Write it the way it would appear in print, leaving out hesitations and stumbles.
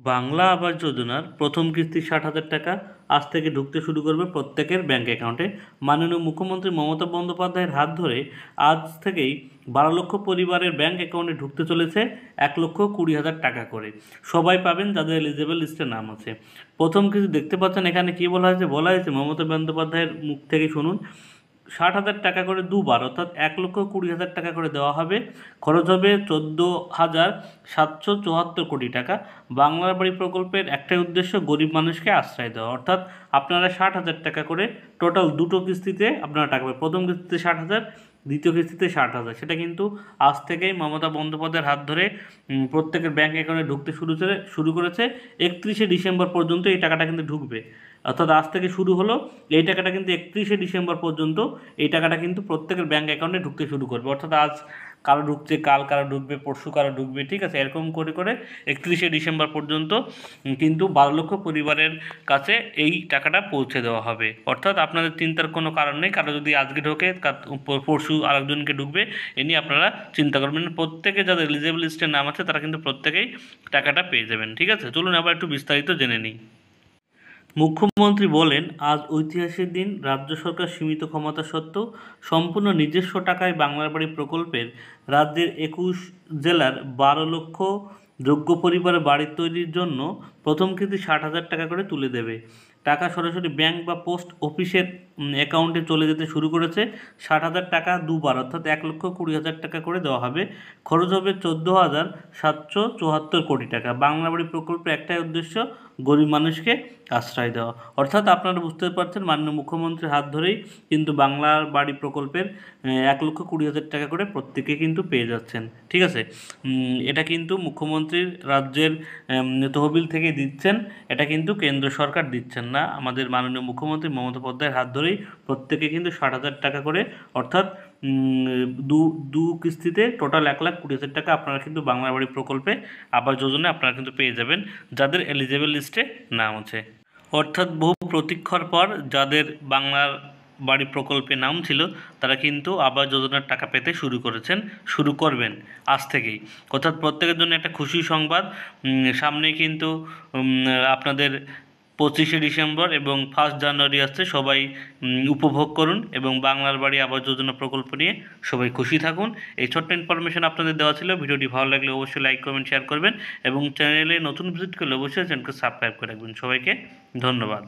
বাংলা আবাস যোজনার প্রথম কিস্তি ৬০,০০০ টাকা আজ থেকে ঢুকতে শুরু করবে প্রত্যেকের ব্যাঙ্ক অ্যাকাউন্টে। মাননীয় মুখ্যমন্ত্রী মমতা বন্দ্যোপাধ্যায়ের হাত ধরে আজ থেকেই ১২ লক্ষ পরিবারের ব্যাঙ্ক অ্যাকাউন্টে ঢুকতে চলেছে ১,২০,০০০ টাকা করে। সবাই পাবেন যাদের এলিজেবল লিস্টে নাম আছে। প্রথম কিস্তি দেখতে পাচ্ছেন এখানে কী বলা হয়েছে মমতা বন্দ্যোপাধ্যায়ের মুখ থেকে শুনুন। ৬০,০০০ টাকা করে দুবার অর্থাৎ ১,২০,০০০ টাকা করে দেওয়া হবে। খরচ হবে ১৪,৭৭৪ কোটি টাকা। বাংলার বাড়ি প্রকল্পের একটাই উদ্দেশ্য গরিব মানুষকে আশ্রয় দেওয়া, অর্থাৎ আপনারা ৬০,০০০ টাকা করে টোটাল দুটো কিস্তিতে আপনারা টাকা পাবেন। প্রথম কিস্তিতে ৬০,০০০, দ্বিতীয় কিস্তিতে ৬০,০০০। সেটা কিন্তু আজ থেকেই মমতা বন্দ্যোপাধ্যায়ের হাত ধরে প্রত্যেকের ব্যাঙ্ক অ্যাকাউন্টে ঢুকতে শুরু করেছে। ৩১শে ডিসেম্বর পর্যন্ত এই টাকাটা কিন্তু ঢুকবে, অর্থাৎ আজ থেকে শুরু হলো। এই টাকাটা কিন্তু ৩১শে ডিসেম্বর পর্যন্ত এই টাকাটা কিন্তু প্রত্যেকের ব্যাঙ্ক অ্যাকাউন্টে ঢুকতে শুরু করবে, অর্থাৎ আজ কারো ঢুকছে, কাল কারো ঢুকবে, পরশু কারো ঢুকবে, ঠিক আছে? এরকম করে করে ৩১শে ডিসেম্বর পর্যন্ত কিন্তু ১২ লক্ষ পরিবারের কাছে এই টাকাটা পৌঁছে দেওয়া হবে। অর্থাৎ আপনাদের চিন্তার কোনো কারণ নেই, কারো যদি আজকে ঢোকে পরশু আরেকজনকে ঢুকবে, এ নিয়ে আপনারা চিন্তা করবেন না। প্রত্যেকে যাদের এলিজেবল লিস্টের নাম আছে তারা কিন্তু প্রত্যেকেই টাকাটা পেয়ে যাবেন, ঠিক আছে? চলুন আবার একটু বিস্তারিত জেনে নিই। মুখ্যমন্ত্রী বলেন, আজ ঐতিহাসিক দিন। রাজ্য সরকার সীমিত ক্ষমতা সত্ত্বেও সম্পূর্ণ নিজস্ব টাকায় বাংলার বাড়ি প্রকল্পের রাজ্যের ২১ জেলার ১২ লক্ষ যোগ্য পরিবারের বাড়ি তৈরির জন্য প্রথম কিস্তি ৬০,০০০ টাকা করে তুলে দেবে। টাকা সরাসরি ব্যাংক বা পোস্ট অফিসের অ্যাকাউন্টে চলে যেতে শুরু করেছে। ৬০,০০০ টাকা দুবার অর্থাৎ ১,২০,০০০ টাকা করে দেওয়া হবে। খরচ হবে ১৪,৭৭৪ কোটি টাকা। বাংলা বাড়ি প্রকল্পের একটাই উদ্দেশ্য গরিব মানুষকে আশ্রয় দেওয়া। অর্থাৎ আপনারা বুঝতে পারছেন মাননীয় মুখ্যমন্ত্রীর হাত ধরেই কিন্তু বাংলার বাড়ি প্রকল্পের ১,২০,০০০ টাকা করে প্রত্যেকে কিন্তু পেয়ে যাচ্ছেন, ঠিক আছে? এটা কিন্তু মুখ্যমন্ত্রীর রাজ্যের তহবিল থেকে দিচ্ছেন, এটা কিন্তু কেন্দ্র সরকার দিচ্ছেন না। আমাদের মাননীয় মুখ্যমন্ত্রী মমতা বন্দ্যোপাধ্যায়ের হাত ধরেই প্রত্যেকে কিন্তু ৬০,০০০ টাকা করে অর্থাৎ দু কিস্তিতে টোটাল ১,২০,০০০ টাকা আপনারা কিন্তু বাংলা বাড়ি প্রকল্পে আবাস যোজনায় আপনারা কিন্তু পেয়ে যাবেন যাদের এলিজেবল লিস্টে নাম আছে। অর্থাৎ বহু প্রতীক্ষার পর যাদের বাংলার বাড়ি প্রকল্পে নাম ছিল তারা কিন্তু আবাস যোজনার টাকা পেতে শুরু করবেন আজ থেকেই। অর্থাৎ প্রত্যেকের জন্য একটা খুশি সংবাদ। সামনেই কিন্তু আপনাদের ২৫শে ডিসেম্বর এবং 1 জানুয়ারি আসছে। সবাই উপভোগ করুন এবং বাংলার বাড়ি আবাস যোজনা প্রকল্প নিয়ে সবাই খুশি থাকুন। এই ছোট্ট ইনফরমেশন আপনাদের দেওয়া ছিল। ভিডিওটি ভালো লাগলে অবশ্যই লাইক, কমেন্ট, শেয়ার করবেন এবং চ্যানেলে নতুন ভিজিট করলে অবশ্যই চ্যানেলকে সাবস্ক্রাইব করে রাখবেন। সবাইকে ধন্যবাদ।